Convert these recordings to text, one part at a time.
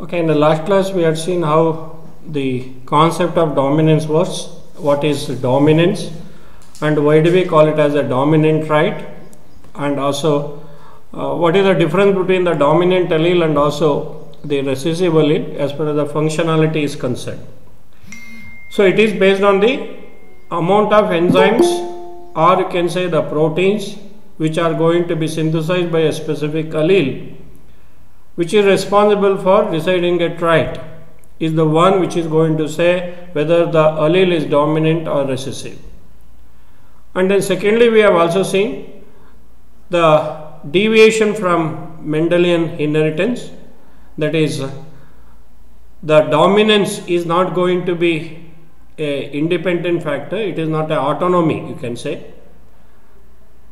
Okay, in the last class we had seen how the concept of dominance works. What is dominance and why do we call it as a dominant trait, and also what is the difference between the dominant allele and also the recessive allele as far as the functionality is concerned. So it is based on the amount of enzymes, or you can say the proteins, which are going to be synthesized by a specific allele, which is responsible for deciding a trait, is the one which is going to say whether the allele is dominant or recessive. And then secondly, we have also seen the deviation from Mendelian inheritance, that is the dominance is not going to be a independent factor, it is not an autonomy, you can say.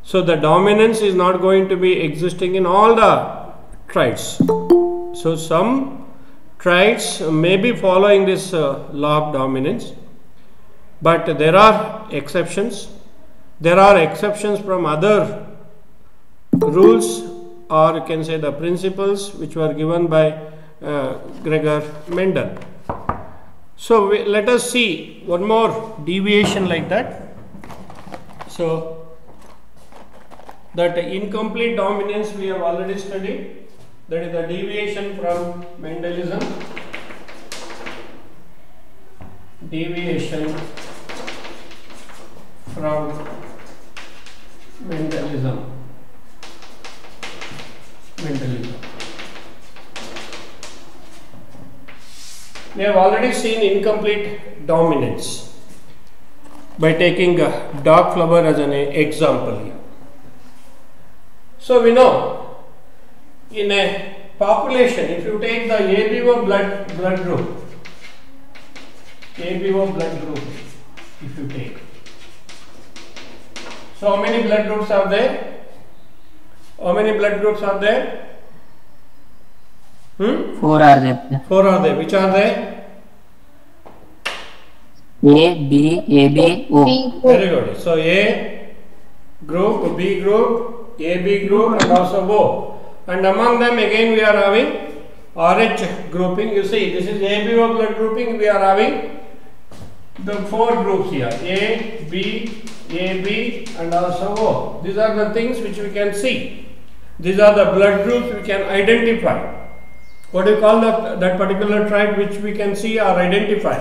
So the dominance is not going to be existing in all the traits. So some traits may be following this law of dominance, but there are exceptions. There are exceptions from other rules, or you can say the principles which were given by Gregor Mendel. So let us see one more deviation like that. So that incomplete dominance we have already studied, that is the deviation from Mendelism. Deviation from Mendelism. We have already seen incomplete dominance by taking dog flower as an example here. So we know in a population, if you take the ABO blood group, ABO blood group, if you take, so how many blood groups are there? How many blood groups are there? Four are there. Four are there. Which are they? A, B, AB, O. Very good. So A group, B group, AB group, and also O. And among them again we are having RH grouping. You see, this is ABO blood grouping. We are having the four groups here: A, B, AB, and also O. These are the things which we can see. These are the blood groups we can identify. What do you call that particular trait which we can see or identify?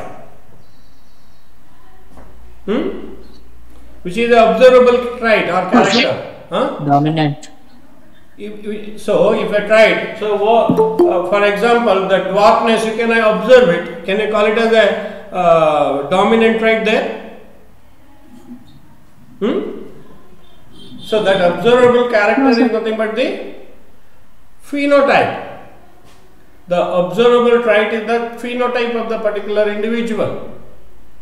Which is the observable trait or character? Dominant. So if a trait, so for example, the dwarfness, you can observe it. Can you call it as a dominant trait there? So that observable character is nothing but the phenotype. The observable trait is the phenotype of the particular individual.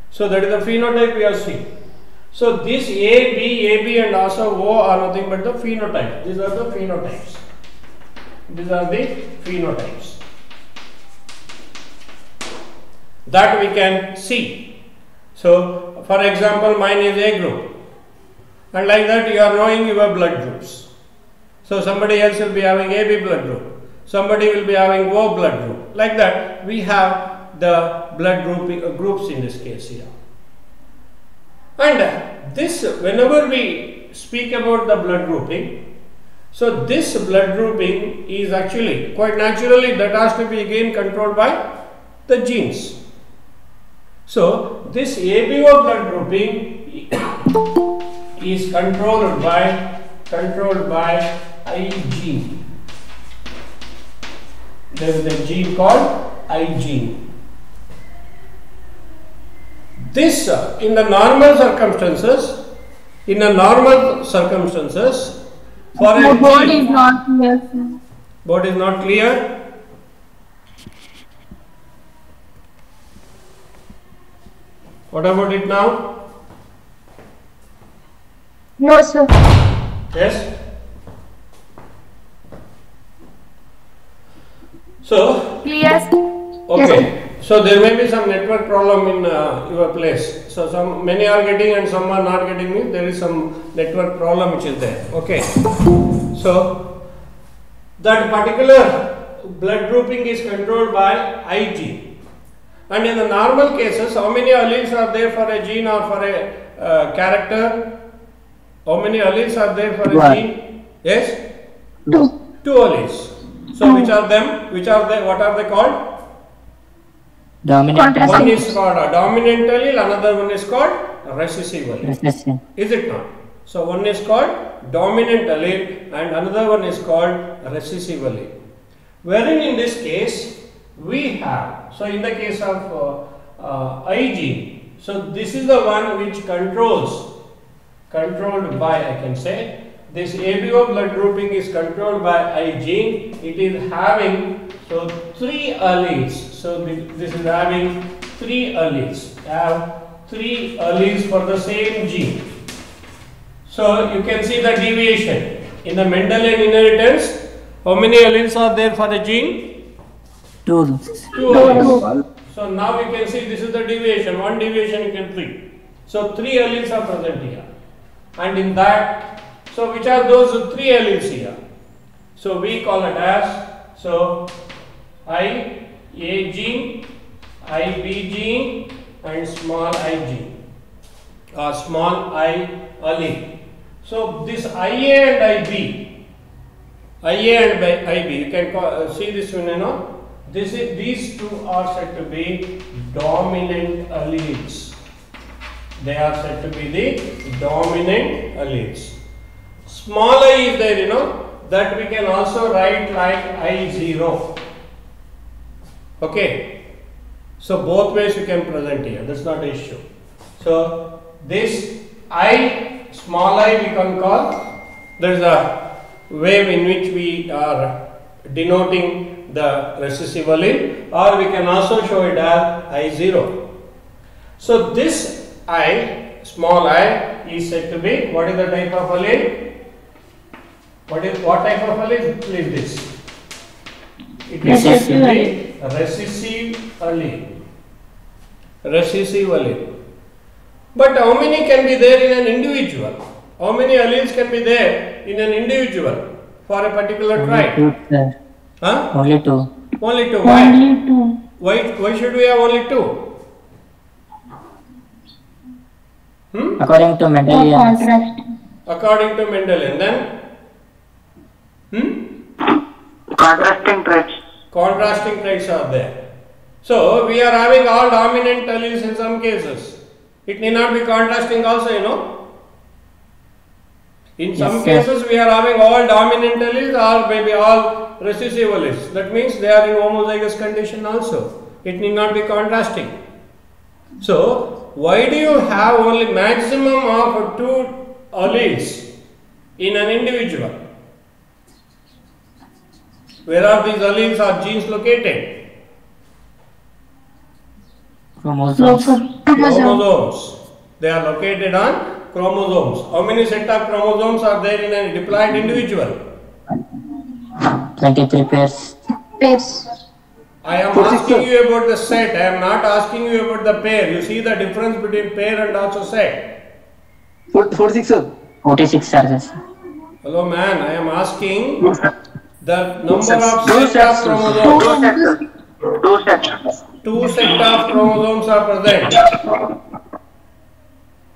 So that is the phenotype we are seeing. So this A, B, AB and also O are nothing but the phenotype. These are the phenotypes. These are the phenotypes that we can see. So for example, mine is A group. And like that you are knowing your blood groups. So somebody else will be having AB blood group. Somebody will be having O blood group. Like that we have the blood groups in this case here. And this, whenever we speak about the blood grouping, so this blood grouping is actually quite naturally that has to be again controlled by the genes. So this ABO blood grouping is controlled by I gene. There is a gene called I gene. This in the normal circumstances, for a board is not clear, sir. Board is not clear. What about it now? No, sir. Yes. So Clear. okay. Yes. So there may be some network problem in your place. So many are getting and some are not getting me. There is some network problem which is there. Okay. So that particular blood grouping is controlled by Ig. And in the normal cases, how many alleles are there for a gene or for a character? How many alleles are there for a One. gene? Yes? 2. 2 alleles. So which are them? Which are they? What are they called? Dominant One and is called a dominant allele, another one is called a recessive allele. recessive. Is it not? So one is called dominant allele and another one is called recessive allele. Wherein in this case we have, so in the case of Ig, so this is the one which controlled by, I can say, this ABO blood grouping is controlled by I gene. It is having so 3 alleles. So this is having 3 alleles. Have 3 alleles for the same gene. So you can see the deviation in the Mendelian inheritance. How many alleles are there for a gene? 2. 2 alleles. So now you can see this is the deviation. One deviation you can see. So 3 alleles are present here. And in that, so which are those 3 alleles here? So we call it as, so I A gene, I B gene and small I gene or small I allele. So this IA and IB, IA and IB, you can see this one, you know. These two are said to be dominant alleles. They are said to be the dominant alleles. Small I is there, you know, that we can also write like I0. Okay. So both ways you can present here. That's not an issue. So this I, small I we can call, there is a way in which we are denoting the recessive allele, or we can also show it as I0. So this I, small I, is said to be, what is the type of allele? What type of allele is this? It is said to be recessive allele. Recessive allele. But how many can be there in an individual? How many alleles can be there in an individual for a particular tribe? 2, sir. Huh? Only 2. Only 2. Why? Only 2. Why should we have only 2? According to For Mendelian. contrast. According to Mendelian. Then? Contrasting traits. Contrasting traits are there. So we are having all dominant alleles in some cases. It need not be contrasting also, you know. In some Yes, sir. cases we are having all dominant alleles or maybe all recessive alleles. That means they are in homozygous condition also. It need not be contrasting. So why do you have only maximum of 2 alleles in an individual? Where are these alleles or genes located? Chromosomes. Chromosomes. They are located on chromosomes. How many set of chromosomes are there in a diploid individual? 23 pairs. Pairs. I am asking you about the set. I am not asking you about the pair. You see the difference between pair and also set. 46, sir. 46 are this. Hello man, I am asking the number of Two set of sets. chromosomes. 2 sets. 2 set of chromosomes are present.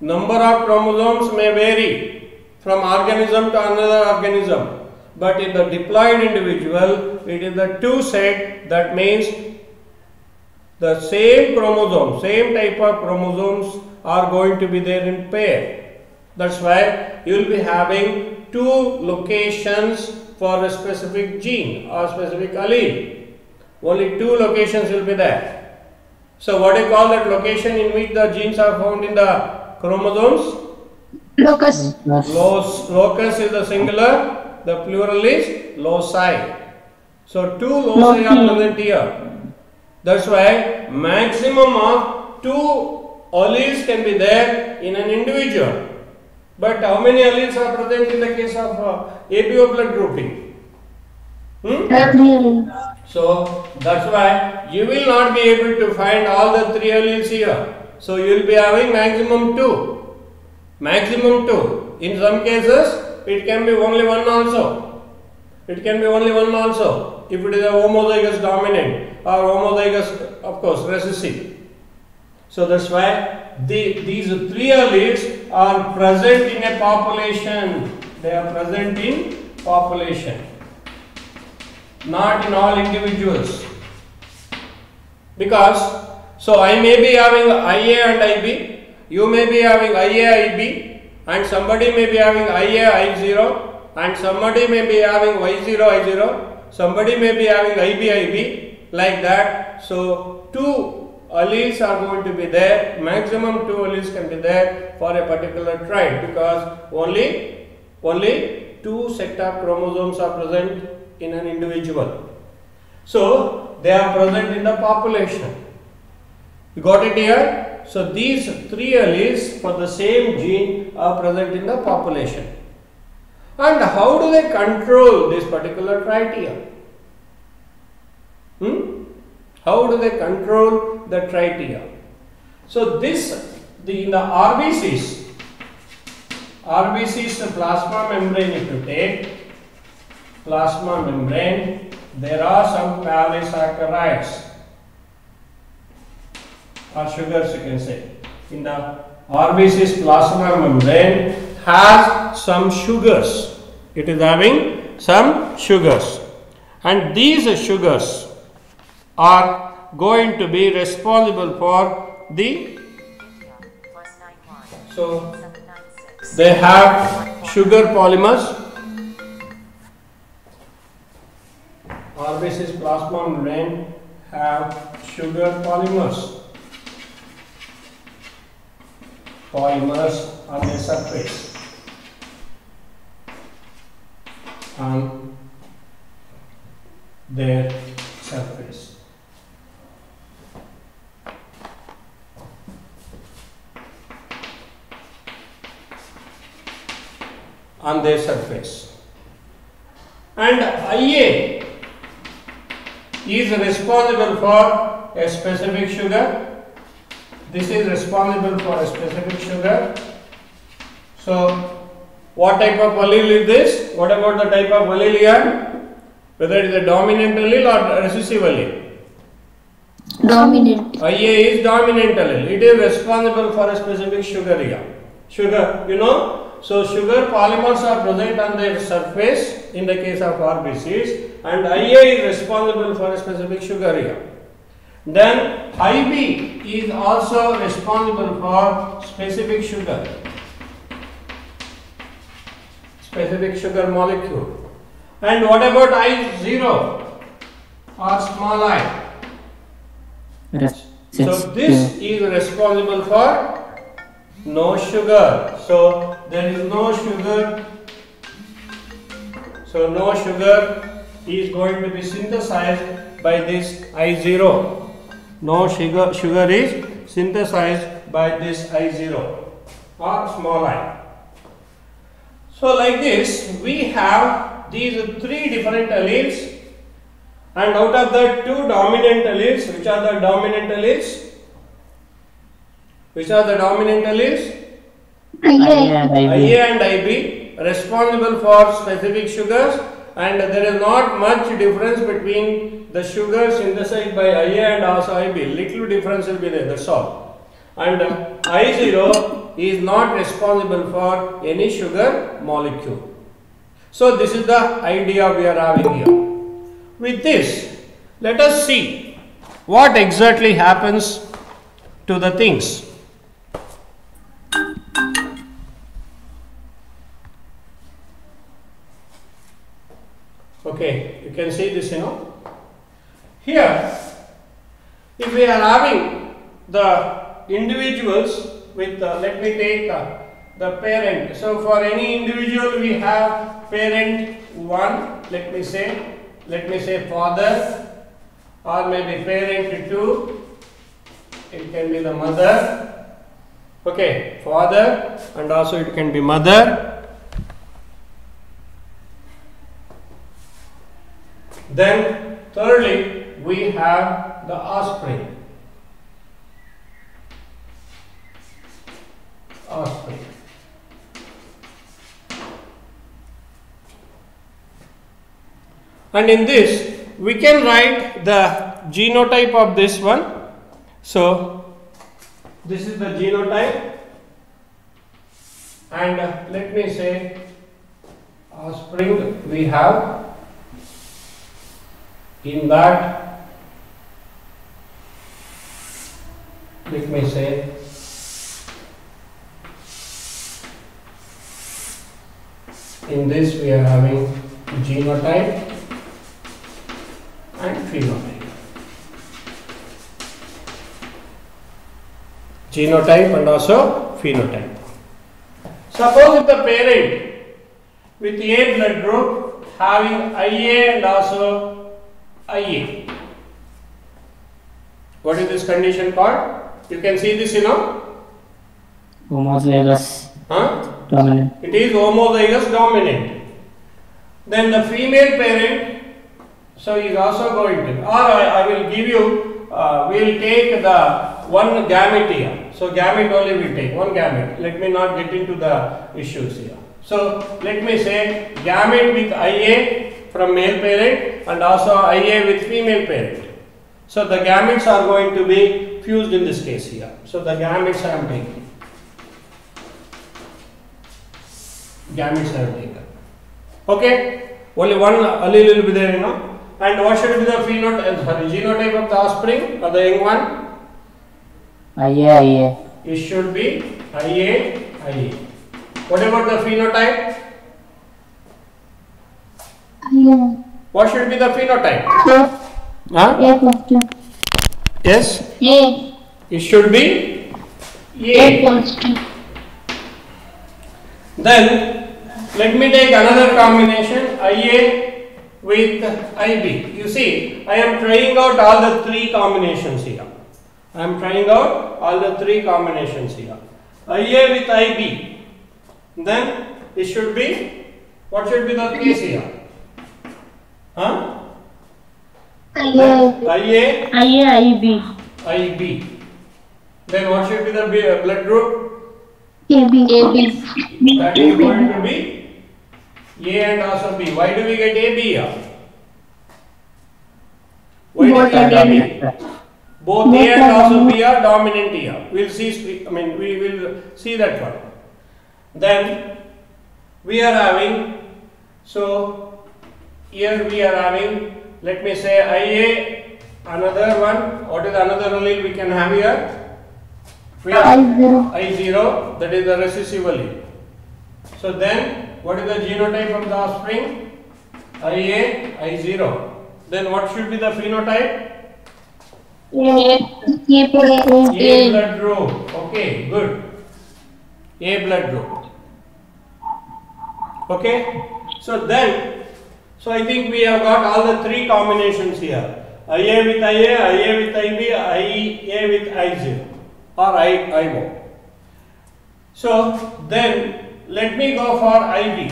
Number of chromosomes may vary from organism to another organism. But in the diploid individual, it is the 2 set. That means the same chromosome, same type of chromosomes are going to be there in pair. That's why you will be having 2 locations for a specific gene or specific allele. Only 2 locations will be there. So what do you call that location in which the genes are found in the chromosomes? Locus. Locus is the singular. The plural is loci. So 2 loci are present here. That's why maximum of 2 alleles can be there in an individual. But how many alleles are present in the case of ABO blood grouping? 3. So that's why you will not be able to find all the 3 alleles here. So you will be having maximum 2. Maximum 2. In some cases, it can be only 1 also. It can be only one also. If it is a homozygous dominant or homozygous, of course, recessive. So that's why these three alleles are present in a population. They are present in population, not in all individuals. Because, so I may be having IA and IB, you may be having IA, IB, and somebody may be having IA, I0, and somebody may be having Y0, I0, somebody may be having IB, IB, like that. So, two alleles are going to be there, maximum two alleles can be there for a particular trait, because only two set of chromosomes are present in an individual. So, they are present in the population. You got it here? So, these three alleles for the same gene are present in the population. And how do they control this particular trait here? How do they control the trait here? So, in the RBCs, the plasma membrane, if you take plasma membrane, there are some polysaccharides or sugars, you can say. In the RBC's plasma membrane has some sugars. It is having some sugars, and these sugars are going to be responsible for the, so they have sugar polymers. RBC's plasma membrane have sugar polymers on the surface, on their surface. On their surface. And IA is responsible for a specific sugar. This is responsible for a specific sugar. So, what type of allele is this? What about the type of allele here? Whether it is a dominant allele or recessive allele? Dominant. IA is dominant allele. It is responsible for a specific sugar here. Sugar, you know. So, sugar polymers are present on their surface in the case of RBCs, and IA is responsible for a specific sugar here. Then IB is also responsible for specific sugar molecule. And what about I0 or small I? So this is responsible for no sugar. So there is no sugar. So no sugar is going to be synthesized by this I0. No sugar is synthesized by this I0 or small I. So like this, we have these three different alleles, and out of the two dominant alleles, which are the dominant alleles? Which are the dominant alleles? IA and IB, responsible for specific sugars, and there is not much difference between the sugar synthesized by IA and also IB. Little difference will be there, that's all. And I0 is not responsible for any sugar molecule. So this is the idea we are having here. With this, let us see what exactly happens to the things. Okay, you can see this, Here, if we are having the individuals with, let me take the parent. So for any individual, we have parent 1, let me say father, or maybe parent 2, it can be the mother. Okay, father, and also it can be mother. Then thirdly, we have the offspring. And in this we can write the genotype of this one. So this is the genotype, and let me say offspring we have in that, let me say in this we are having genotype and phenotype. Genotype and also phenotype. Suppose if the parent with A blood group having IA and also IA. What is this condition called? You can see this, Homozygous dominant. It is homozygous dominant. Then the female parent, so is also going to, or I will give you, we will take the one gamete here. So gamete only we take, one gamete. Let me not get into the issues here. So let me say gamete with IA from male parent and also IA with female parent. So the gametes are going to be fused in this case here. So the gametes I am taking. Gametes I am taken. Okay, only one allele will be there, And what should be the genotype of the offspring or the young one? IA. It should be IA. What about the phenotype? What should be the phenotype? Yes? A. It should be A. Positive. Then let me take another combination, IA with IB. You see, I am trying out all the three combinations here. I am trying out all the three combinations here. IA with IB. Then it should be, what should be the case here? IA, IB. IB. Then what should be the blood group? AB. That is going to be A and also B. Why do we get AB here? Why do we get AB? Both A and also B are dominant here. We will see that one. Then we are having, so here we are having, let me say IA, another one. What is another allele we can have here? We have I0, that is the recessive allele. So then, what is the genotype of the offspring? IA, I0. Then what should be the phenotype? A blood group. Okay, good. A blood group. Okay. So then, so I think we have got all the three combinations here. IA with IA, IA with IB, IA with I0 or IO. So then let me go for IB.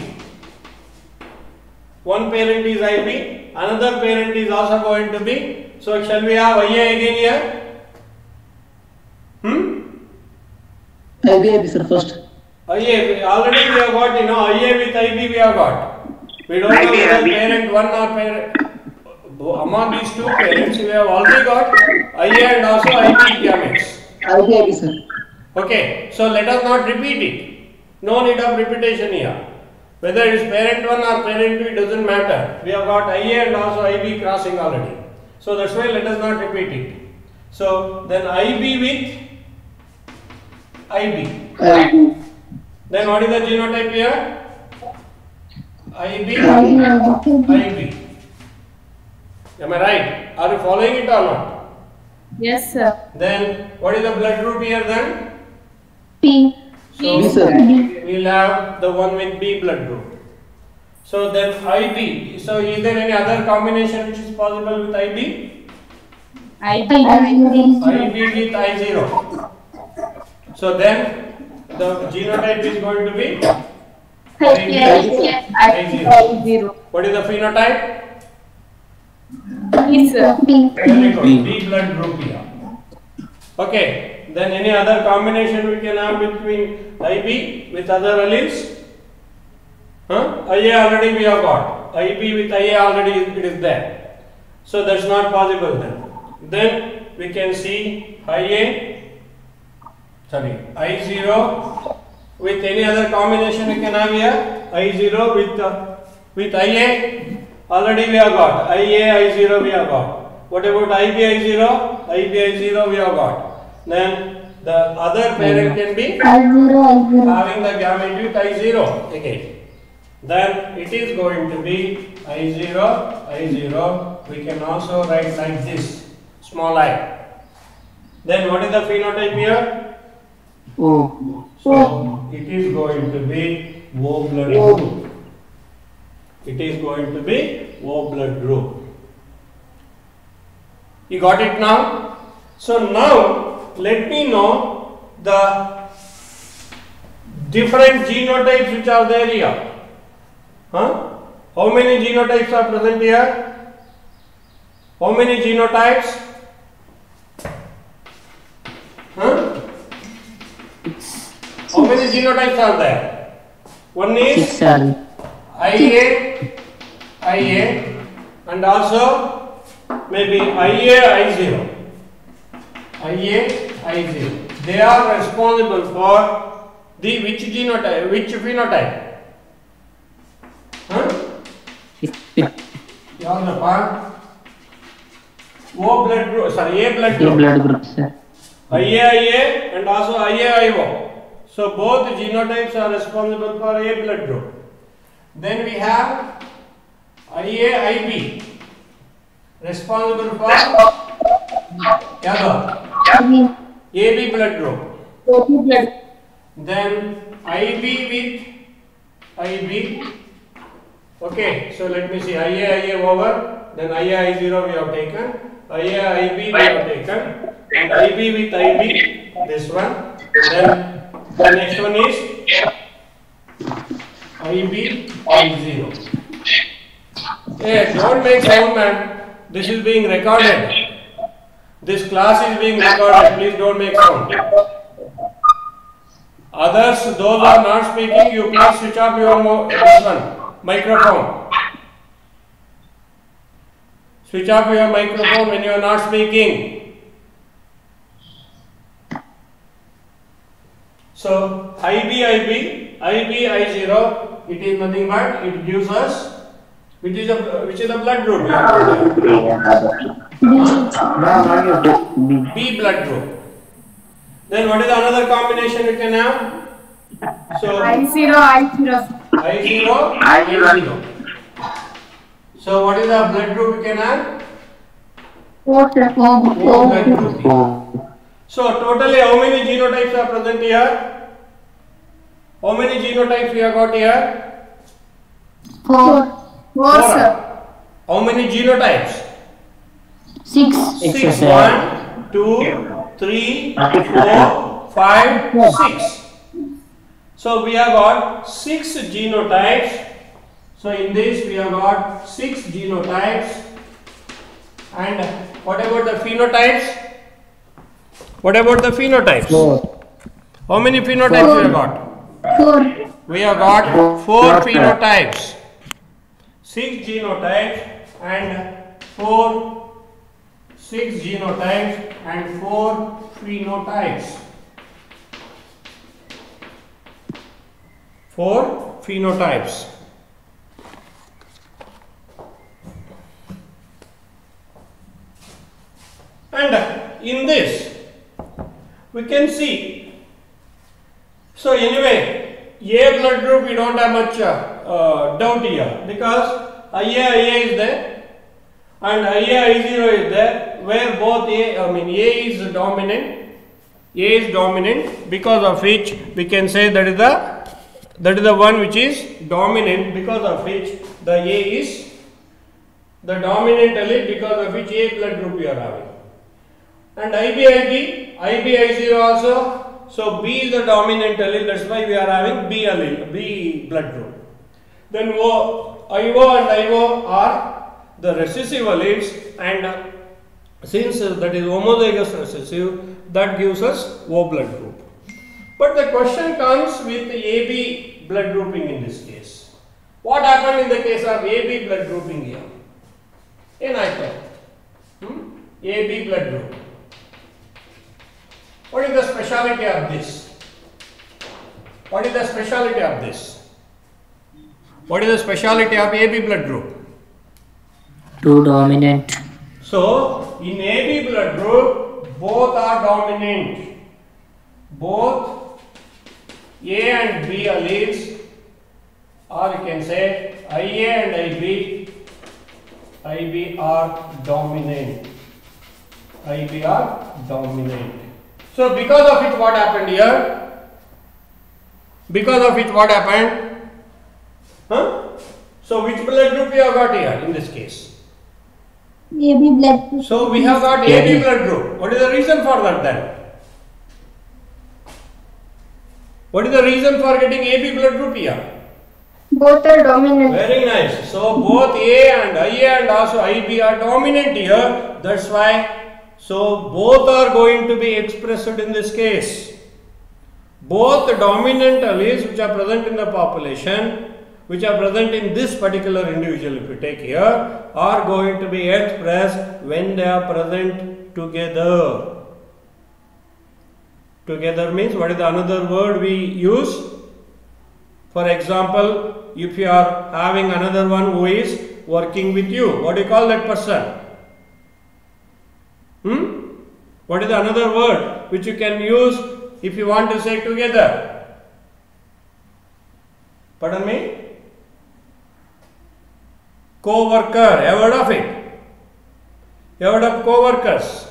One parent is IB, another parent is also going to be. So shall we have IA again here? IB, sir, first. IA, already we have got, IA with IB we have got. We don't know whether parent 1 or parent. Among these two parents, we have already got IA and also IB gametes. IB, sir. Okay, so let us not repeat it. No need of repetition here. Whether it is parent 1 or parent 2, it doesn't matter. We have got IA and also IB crossing already. So that's why let us not repeat it. So then IB with IB. Then what is the genotype here? IB. Am I right? Are you following it or not? Yes, sir. Then what is the blood group here then? P. So B, sir. we will have the one with B blood group. So then IB. So is there any other combination which is possible with IB? IB. IB with I0. So then the genotype is going to be I0. What is the phenotype? B, sir. Very good. B blood group here. Okay. Then any other combination we can have between IB with other alleles? IA already we have got. IB with IA already it is there. So that's not possible then. Then we can see I0 with any other combination we can have here. I0 with IA already we have got. IA I0 we have got. What about IB I0? IB I0 we have got. Then the other parent can be having the gamete with I0 again. Then it is going to be I0. We can also write like this, small I. Then what is the phenotype here? O. So it is going to be O blood group. It is going to be O blood group. You got it now? So now let me know the different genotypes which are there here. How many genotypes are present here? How many genotypes? How many genotypes are there? One is 6 are. IA, and also maybe IA, I0. They are responsible for the which genotype, which phenotype? Yawnappa. O blood group, sorry, A blood A group. blood group, sir. IA and also IAIO. So both genotypes are responsible for A blood group. Then we have IAIB, responsible for AB blood group. Then IB with IB. Okay, so let me see. IA over. Then IA0 we have taken. IAIB we have taken. And IB with IB. This one. Then the next one is IB I0. Hey, don't make sound, man. This is being recorded. This class is being recorded. Please don't make sound. Others, those who are not speaking, you please switch off your microphone. Switch off your microphone when you are not speaking. So IB I0, it is nothing but it gives us which is a blood group. B blood group. Then what is another combination we can have? So I0. So what is the blood group we can have? O blood group. So totally how many genotypes are present here? How many genotypes we have got here? 4, sir. How many genotypes? 6. 6. 1, 2, 3, 4, 5, 6. So we have got 6 genotypes. So in this we have got 6 genotypes. And what about the phenotypes? What about the phenotypes? 4. How many phenotypes we have got? 4. We have got 4 phenotypes. 6 genotypes and 6 genotypes and 4 phenotypes. 4 phenotypes. And in this we can see, so anyway, A blood group we don't have much doubt here, because IA is there and IA0 is there, where both A is dominant. A is dominant, because of which we can say that is the one which is dominant, because of which the A is the dominant allele, because of which A blood group we are having. And IB0 also. So B is the dominant allele, that's why we are having B allele, B blood group. Then IO and IO are the recessive alleles, and since that is homozygous recessive, that gives us O blood group. But the question comes with AB blood grouping in this case. What happened in the case of AB blood grouping here? In item. AB blood group. What is the speciality of this? What is the speciality of this? What is the speciality of AB blood group? Two dominant. So, in AB blood group, both are dominant. Both A and B alleles, or you can say IA and IB are dominant. IB are dominant. So, because of it, what happened here? Because of it, what happened? So, which blood group we have got here in this case? AB blood group. So, we have got AB blood group. What is the reason for that then? What is the reason for getting AB blood group here? Both are dominant. Very nice. So, both A and IA and also IB are dominant here. That's why. So, both are going to be expressed in this case. Both the dominant alleles which are present in the population, which are present in this particular individual, if you take here, are going to be expressed when they are present together. Together means, what is the another word we use? For example, if you are having another one who is working with you, what do you call that person? What is the another word which you can use if you want to say together? Pardon me? Co-worker. Have you heard of it? You have heard of co-workers?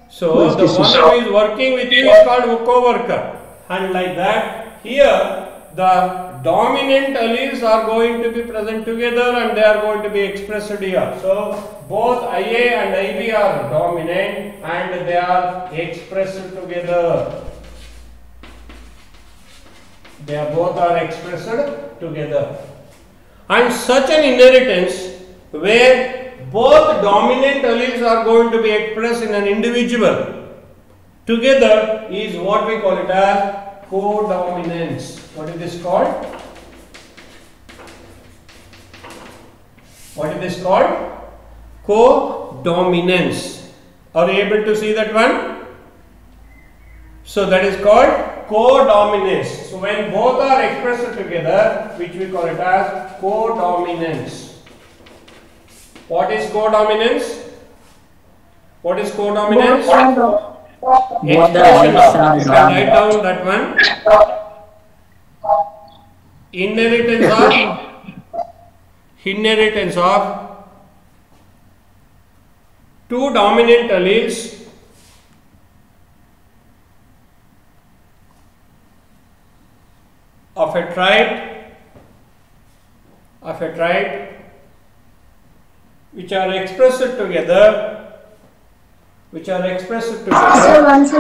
So, the one who is working with you is called a co-worker. And like that, here the dominant alleles are going to be present together and they are going to be expressed here. So, both IA and IB are dominant and they are expressed together. They are both are expressed together. And such an inheritance where both dominant alleles are going to be expressed in an individual together is what we call it as codominance. What is this called? What is this called? Codominance. Are you able to see that one? So that is called codominance. So when both are expressed together, which we call it as codominance. What is codominance? What is codominance? Expression of, you can write down that one. Inheritance of two dominant alleles of a trait which are expressed together. Sir, once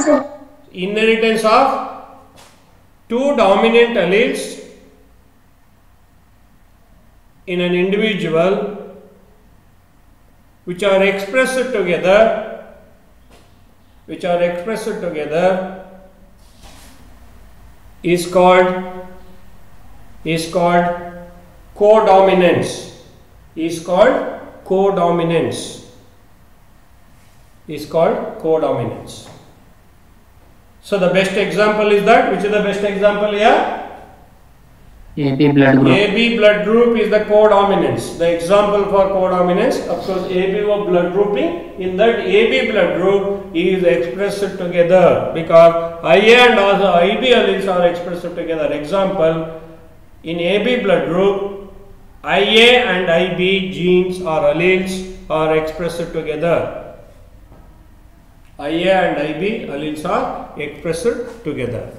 again. Inheritance of two dominant alleles in an individual which are expressed together is called codominance. Is called codominance. So the best example is that. Which is the best example here? AB blood group. AB blood group is the codominance. The example for codominance, of course, AB was blood grouping. In that AB blood group is expressed together because IA and also IB alleles are expressed together. Example, in AB blood group, IA and IB genes or alleles are expressed together. IA and IB alleles are expressed together.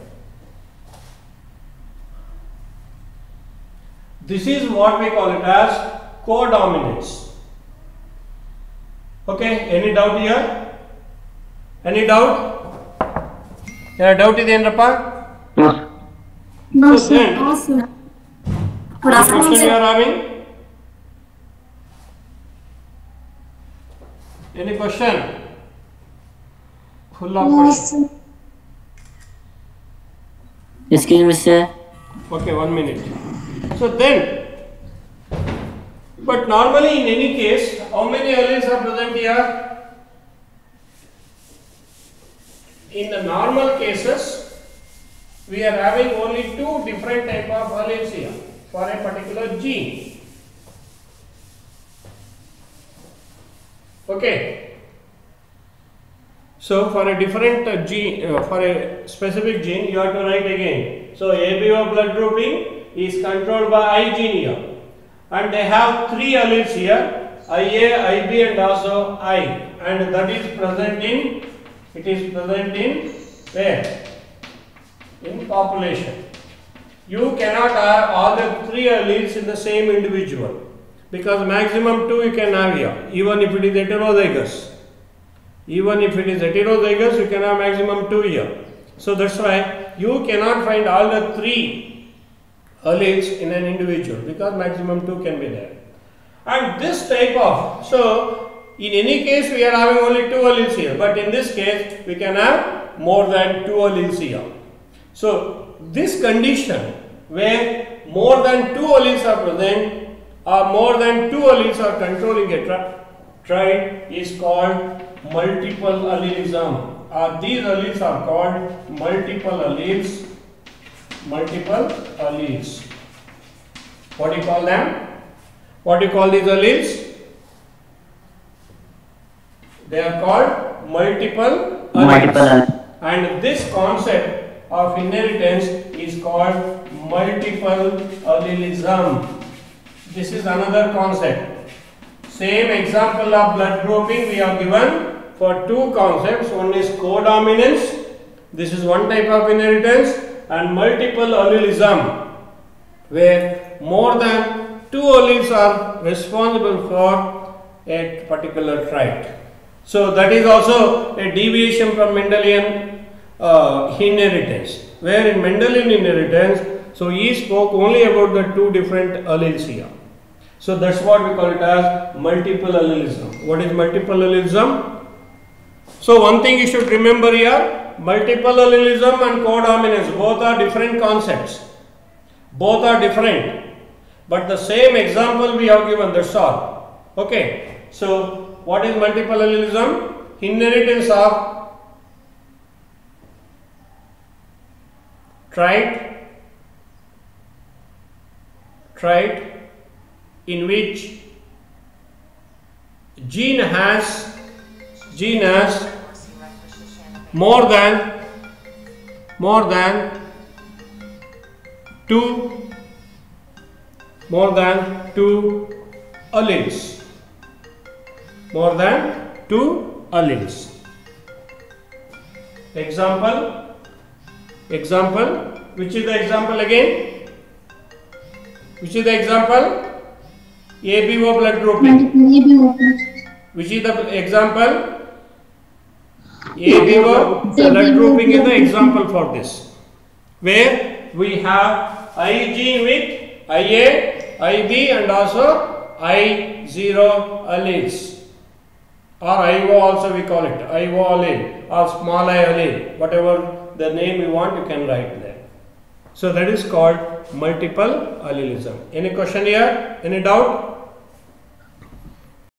This is what we call it as codominance. Okay, any doubt here? Any doubt? Doubt is Enrappa? No, So sir. then, No, sir. what question you are having? Any question? Full of No, question. sir. Excuse me, sir. Okay, 1 minute. So then, but normally in any case, how many alleles are present here? In the normal cases, we are having only 2 different type of alleles here for a particular gene. Okay. So for a different gene, for a specific gene, you have to write again. So ABO blood grouping is controlled by I gene here, and they have 3 alleles here: IA, IB, and also I, and that is present in. It is present in where? In population. You cannot have all the 3 alleles in the same individual, because maximum 2 you can have here, even if it is heterozygous. Even if it is heterozygous, you can have maximum 2 here. So that's why you cannot find all the 3 alleles in an individual, because maximum 2 can be there. And this type of, so in any case we are having only 2 alleles here, but in this case we can have more than 2 alleles here. So this condition where more than 2 alleles are present, or more than 2 alleles are controlling a trait, is called multiple allelism. These alleles are called multiple alleles. Multiple alleles. What do you call them? What do you call these alleles? They are called multiple alleles. And this concept of inheritance is called multiple allelism. This is another concept. Same example of blood grouping we have given for 2 concepts. One is codominance. This is one type of inheritance, and multiple allelism, where more than 2 alleles are responsible for a particular trait. So that is also a deviation from Mendelian inheritance, where in Mendelian inheritance, so he spoke only about the 2 different alleles here. So that's what we call it as multiple allelism. What is multiple allelism? So one thing you should remember here, multiple allelism and codominance, both are different concepts. Both are different, but the same example we have given, that's all. Okay. So what is multiple allelism? Inheritance of trait in which gene has more than 2 alleles. More than 2 alleles. Example, which is the example again? Which is the example? ABO blood grouping. Which is the example? ABO blood grouping is the example for this, where we have I gene with IA, IB, and also I0 alleles. Or IO also we call it, IO allele or small I allele, whatever the name you want you can write there. So that is called multiple allelism. Any question here? Any doubt?